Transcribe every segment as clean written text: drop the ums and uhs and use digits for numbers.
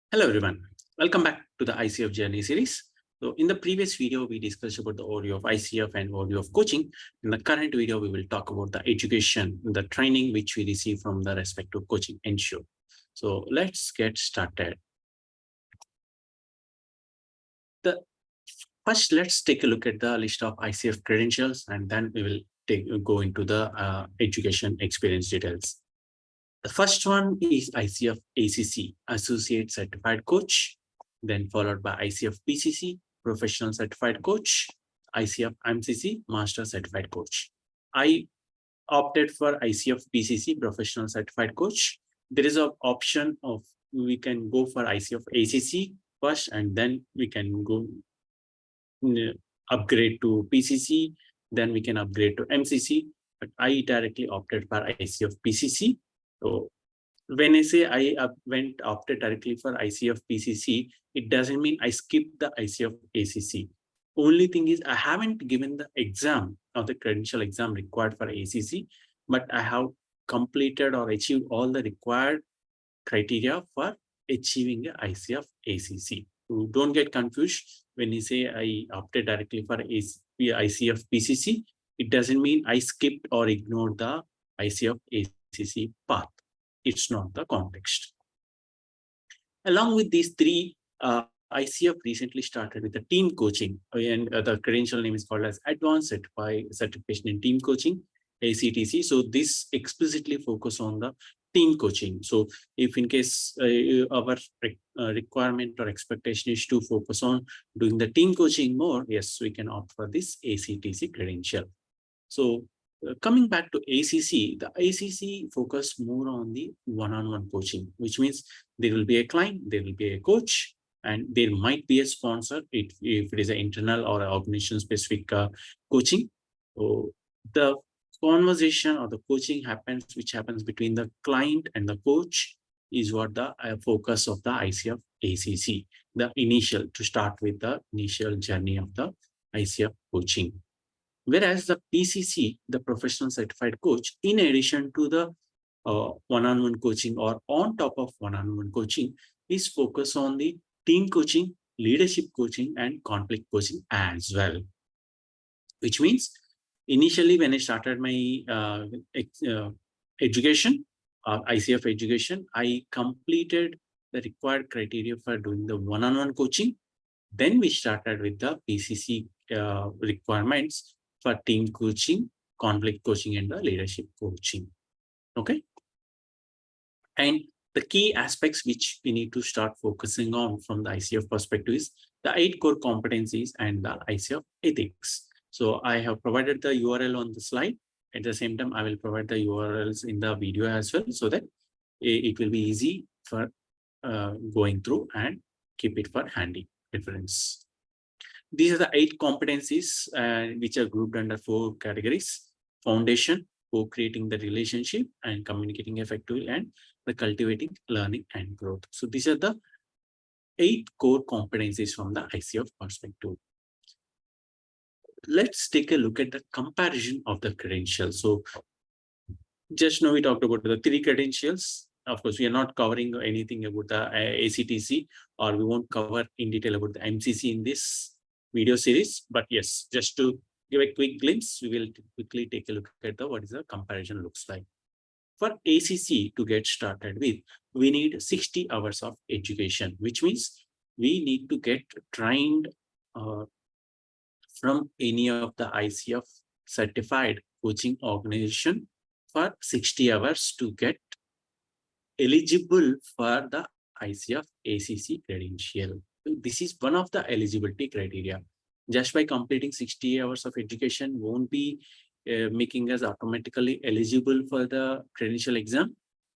Hello everyone, welcome back to the ICF Journey series. So in the previous video, we discussed about the overview of ICF and overview of coaching. In the current video, we will talk about the education, the training which we receive from the respective coaching ensure. So let's get started. First, let's take a look at the list of ICF credentials, and then we will go into the education experience details. The first one is ICF ACC, Associate Certified Coach, then followed by ICF PCC, Professional Certified Coach, ICF MCC, Master Certified Coach. I opted for ICF PCC, Professional Certified Coach. There is an option of we can go for ICF ACC first, and then we can go upgrade to PCC, then we can upgrade to MCC. But I directly opted for ICF PCC. So when I say I opted directly for ICF PCC, it doesn't mean I skipped the ICF ACC. Only thing is I haven't given the exam or the credential exam required for ACC, but I have completed or achieved all the required criteria for achieving a ICF ACC. So don't get confused when you say I opted directly for ICF PCC. It doesn't mean I skipped or ignored the ICF ACC path. It's not the context. Along with these three, ICF recently started with the team coaching, and the credential name is called as Advanced Certification in Team Coaching, ACTC. So this explicitly focus on the team coaching. So if in case our requirement or expectation is to focus on doing the team coaching more, yes, we can opt for this ACTC credential. So coming back to ACC, the ACC focus more on the one-on-one coaching, which means there will be a client, there will be a coach, and there might be a sponsor if it is an internal or an organization-specific coaching. So the conversation or the coaching which happens between the client and the coach is what the focus of the ICF ACC, the initial, to start with the initial journey of the ICF coaching. Whereas the PCC, the Professional Certified Coach, in addition to the one-on-one coaching or on top of one-on-one coaching, is focused on the team coaching, leadership coaching, and conflict coaching as well. Which means initially when I started my education, ICF education, I completed the required criteria for doing the one-on-one coaching. Then we started with the PCC requirements for team coaching, conflict coaching, and the leadership coaching. Okay. And the key aspects which we need to start focusing on from the ICF perspective is the 8 core competencies and the ICF ethics. So I have provided the URL on the slide. At the same time, I will provide the URLs in the video as well, so that it will be easy for going through and keep it for handy reference. These are the 8 competencies which are grouped under 4 categories: foundation, co-creating the relationship, and communicating effectively, and the cultivating learning and growth. So these are the 8 core competencies from the ICF perspective. Let's take a look at the comparison of the credentials. So just now we talked about the 3 credentials. Of course, we are not covering anything about the ACTC, or we won't cover in detail about the MCC in this video series. But yes, just to give a quick glimpse, we will quickly take a look at what is the comparison looks like. For ACC to get started with, we need 60 hours of education, which means we need to get trained from any of the ICF certified coaching organization for 60 hours to get eligible for the ICF ACC credential. This is one of the eligibility criteria. Just by completing 60 hours of education won't be making us automatically eligible for the credential exam.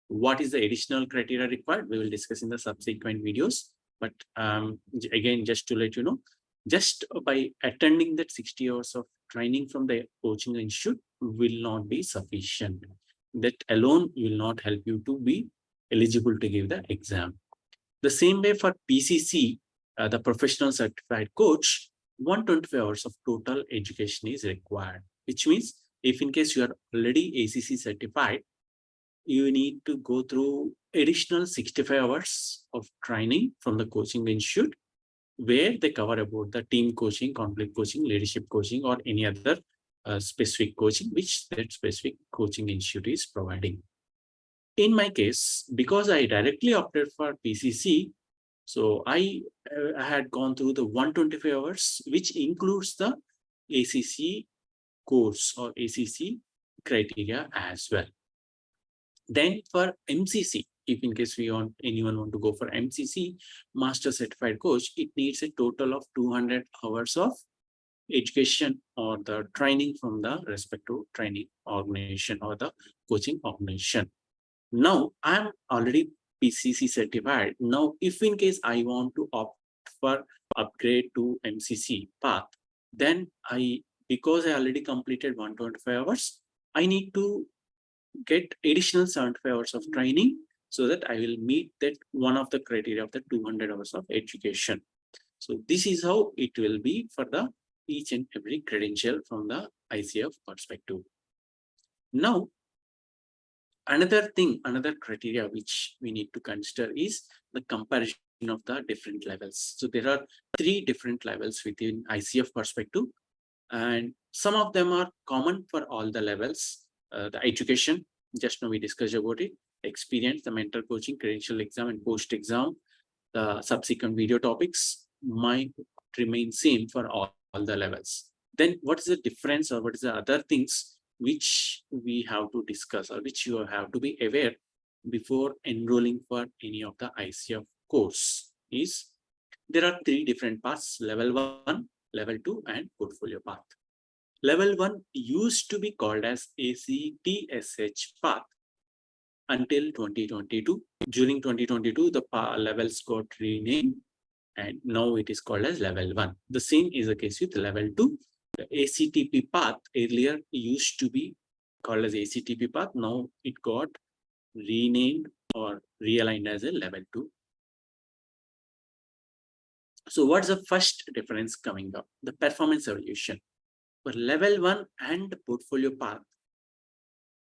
What is the additional criteria required? We will discuss in the subsequent videos. But again, just to let you know, just by attending that 60 hours of training from the coaching institute will not be sufficient. That alone will not help you to be eligible to give the exam. The same way for PCC, the Professional Certified Coach, 125 hours of total education is required, which means if in case you are already ACC certified, you need to go through additional 65 hours of training from the coaching institute, where they cover about the team coaching, conflict coaching, leadership coaching, or any other specific coaching which that specific coaching institute is providing. In my case, because I directly opted for PCC, so I had gone through the 125 hours, which includes the ACC course or ACC criteria as well. Then for MCC, if in case anyone want to go for MCC, Master Certified Coach, it needs a total of 200 hours of education or the training from the respective training organization or the coaching organization. Now I'm already PCC certified. Now, if in case I want to opt for upgrade to MCC path, then because I already completed 125 hours, I need to get additional 75 hours of training so that I will meet that one of the criteria of the 200 hours of education. So this is how it will be for the each and every credential from the ICF perspective. Now, another criteria which we need to consider is the comparison of the different levels. So there are 3 different levels within ICF perspective, and some of them are common for all the levels. The education, just now we discussed about it, experience, the mentor coaching, credential exam and post-exam, the subsequent video topics might remain same for all the levels. Then what is the difference or what is the other things which we have to discuss or which you have to be aware before enrolling for any of the ICF course is there are 3 different paths: level 1, level 2 and portfolio path. Level 1 used to be called as ACTSH path until 2022. During 2022, the levels got renamed and now it is called as level 1. The same is the case with level 2. The ACTP path earlier used to be called as ACTP path. Now it got renamed or realigned as a level 2. So what's the first difference coming up? The performance evaluation. For level 1 and portfolio path,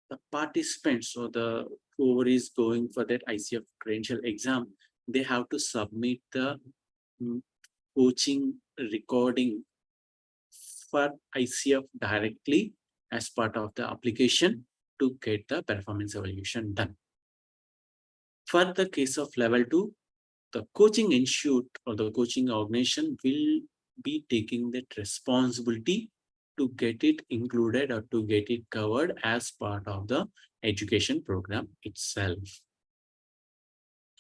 the participants or the whoever is going for that ICF credential exam, they have to submit the coaching recording for ICF directly as part of the application to get the performance evaluation done. For the case of level 2, the coaching institute or the coaching organization will be taking that responsibility to get it included or to get it covered as part of the education program itself.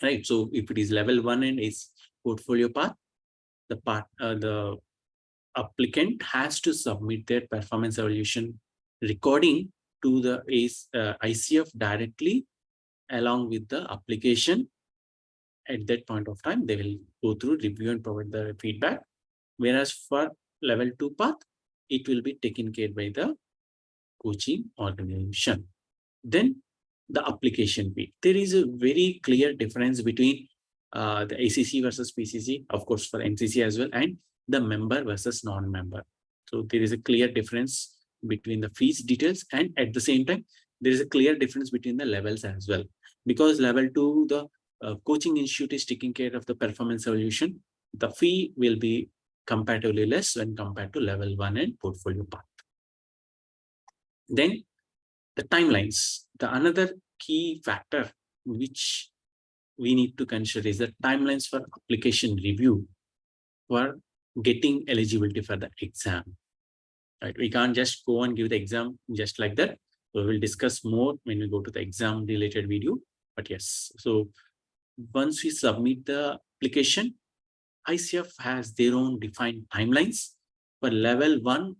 Right. So if it is level 1 and is portfolio path, the applicant has to submit their performance evaluation recording to the ICF directly along with the application. At that point of time, they will go through, review and provide the feedback. Whereas for level 2 path, it will be taken care by the coaching organization. Then the application fee. There is a very clear difference between the ACC versus PCC, of course, for MCC as well, and the member versus non-member. So there is a clear difference between the fees details, and at the same time, there is a clear difference between the levels as well. Because level 2, the coaching institute is taking care of the performance evaluation, the fee will be comparatively less when compared to level 1 and portfolio path. Then the timelines. The another key factor which we need to consider is the timelines for application review for getting eligibility for the exam. Right? We can't just go and give the exam just like that. We will discuss more when we go to the exam related video. But yes, so once we submit the application, ICF has their own defined timelines. For level 1,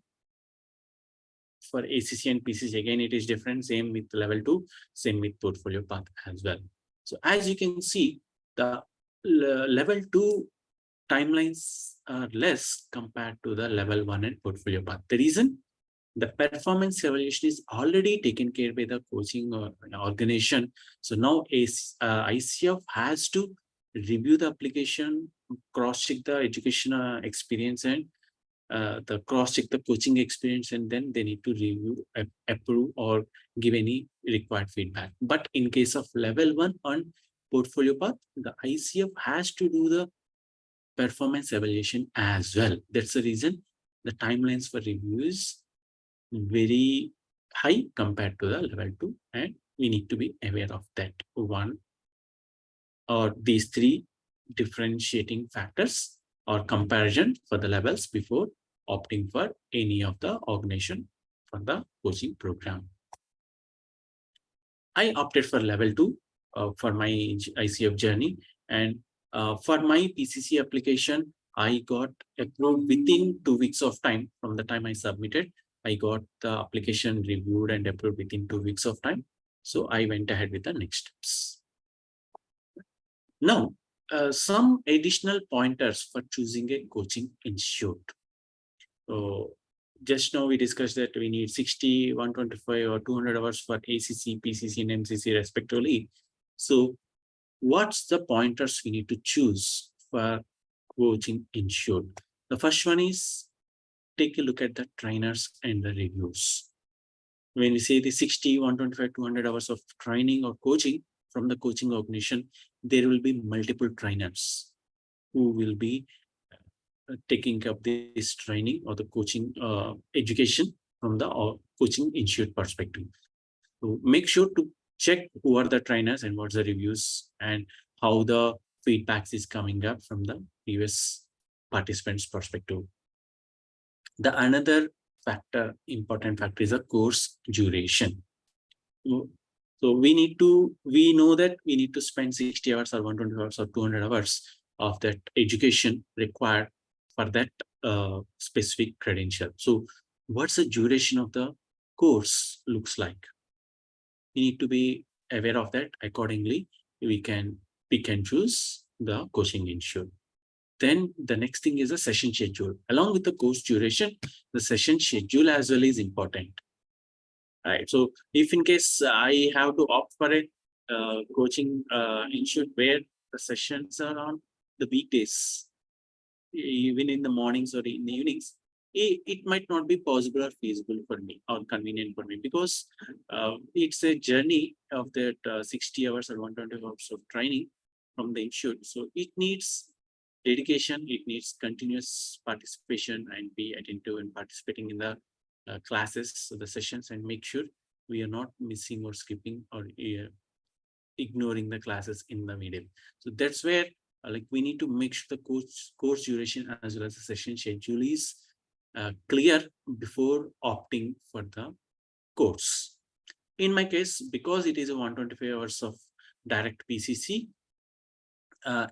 for ACC and PCC, again, it is different. Same with level 2, same with portfolio path as well. So as you can see, the level 2 timelines are less compared to the level 1 and portfolio path. The reason, the performance evaluation is already taken care by the coaching organization. So now ICF has to review the application, cross-check the education experience and the cross-check the coaching experience, and then they need to review, approve or give any required feedback. But in case of level 1 and portfolio path, the ICF has to do the performance evaluation as well. That's the reason the timelines for review is very high compared to the level 2, and we need to be aware of that one or these three differentiating factors or comparison for the levels before opting for any of the organization for the coaching program. I opted for level 2 for my ICF journey, and for my PCC application, I got approved within 2 weeks of time from the time I submitted. I got the application reviewed and approved within 2 weeks of time. So I went ahead with the next steps. Now, some additional pointers for choosing a coaching institute. So just now we discussed that we need 60, 125 or 200 hours for ACC, PCC and MCC respectively. So what's the pointers we need to choose for coaching institute? The first one is take a look at the trainers and the reviews. When we say the 60, 125, 200 hours of training or coaching from the coaching organization, there will be multiple trainers who will be taking up this training or the coaching education from the coaching institute perspective. So make sure to check who are the trainers and what's the reviews and how the feedbacks is coming up from the previous participants perspective. The another factor, important factor, is a course duration. So we know that we need to spend 60 hours or 120 hours or 200 hours of that education required for that specific credential. So what's the duration of the course looks like? We need to be aware of that. Accordingly, we can pick and choose the coaching institute. Then the next thing is a session schedule. Along with the course duration, the session schedule as well is important. Right. So if in case I have to opt for a coaching institute where the sessions are on the weekdays, even in the mornings or in the evenings, it might not be possible or feasible for me or convenient for me, because it's a journey of that 60 hours or 120 hours of training from the institute. So it needs dedication, it needs continuous participation and be attentive and participating in the classes, the sessions, and make sure we are not missing or skipping or ignoring the classes in the middle. So that's where like we need to make sure the course duration as well as the session schedule is clear before opting for the course. In my case, because it is a 125 hours of direct PCC,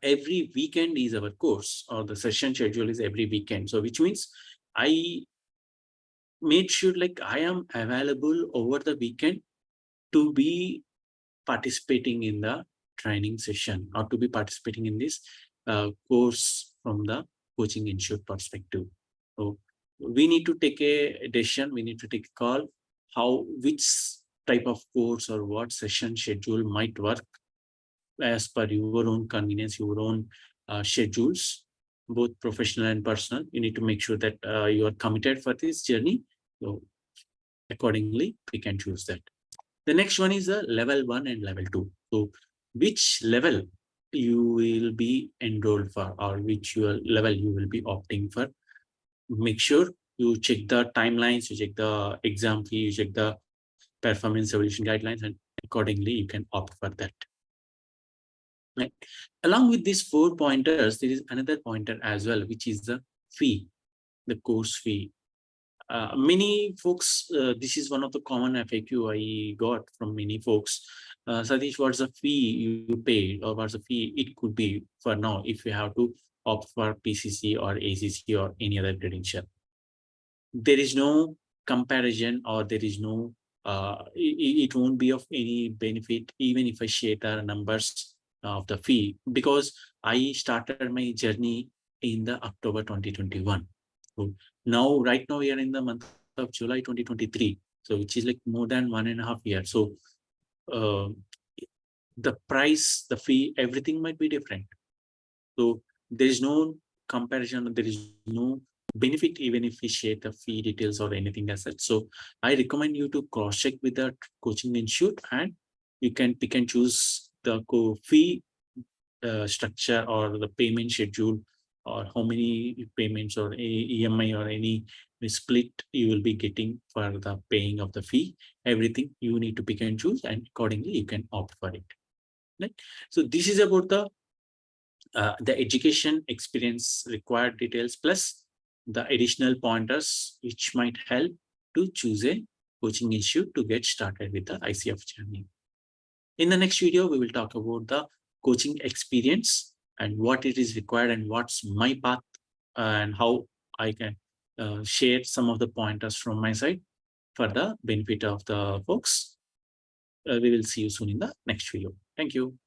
every weekend is our course, or the session schedule is every weekend. So which means I made sure like I am available over the weekend to be participating in the training session or to be participating in this course from the coaching institute perspective. So we need to take a decision, we need to take a call which type of course or what session schedule might work as per your own convenience, your own schedules, both professional and personal. You need to make sure that you are committed for this journey. So accordingly, we can choose that. The next one is a level 1 and level 2. So which level you will be enrolled for, or which level you will be opting for. Make sure you check the timelines, you check the exam fee, you check the performance evaluation guidelines, and accordingly you can opt for that. Right. Along with these 4 pointers, there is another pointer as well, which is the fee, the course fee. Many folks, this is one of the common FAQ I got from many folks. Satish, what's the fee you paid, or what's the fee it could be for now if you have to opt for PCC or ACC or any other credential? There is no comparison, or there is no, it won't be of any benefit even if I share the numbers of the fee, because I started my journey in the October 2021. So now, right now, we are in the month of July 2023, so which is like more than 1.5 years. So the price, the fee, everything might be different. So there is no comparison, there is no benefit even if we share the fee details or anything as such. So I recommend you to cross check with the coaching institute, and you can pick and choose the fee structure or the payment schedule, or how many payments or EMI or any split you will be getting for the paying of the fee. Everything you need to pick and choose, and accordingly you can opt for it. Right? So this is about the education experience required details, plus the additional pointers which might help to choose a coaching institute to get started with the ICF journey. In the next video, we will talk about the coaching experience and what it is required and what's my path and how I can share some of the pointers from my side for the benefit of the folks. We will see you soon in the next video. Thank you.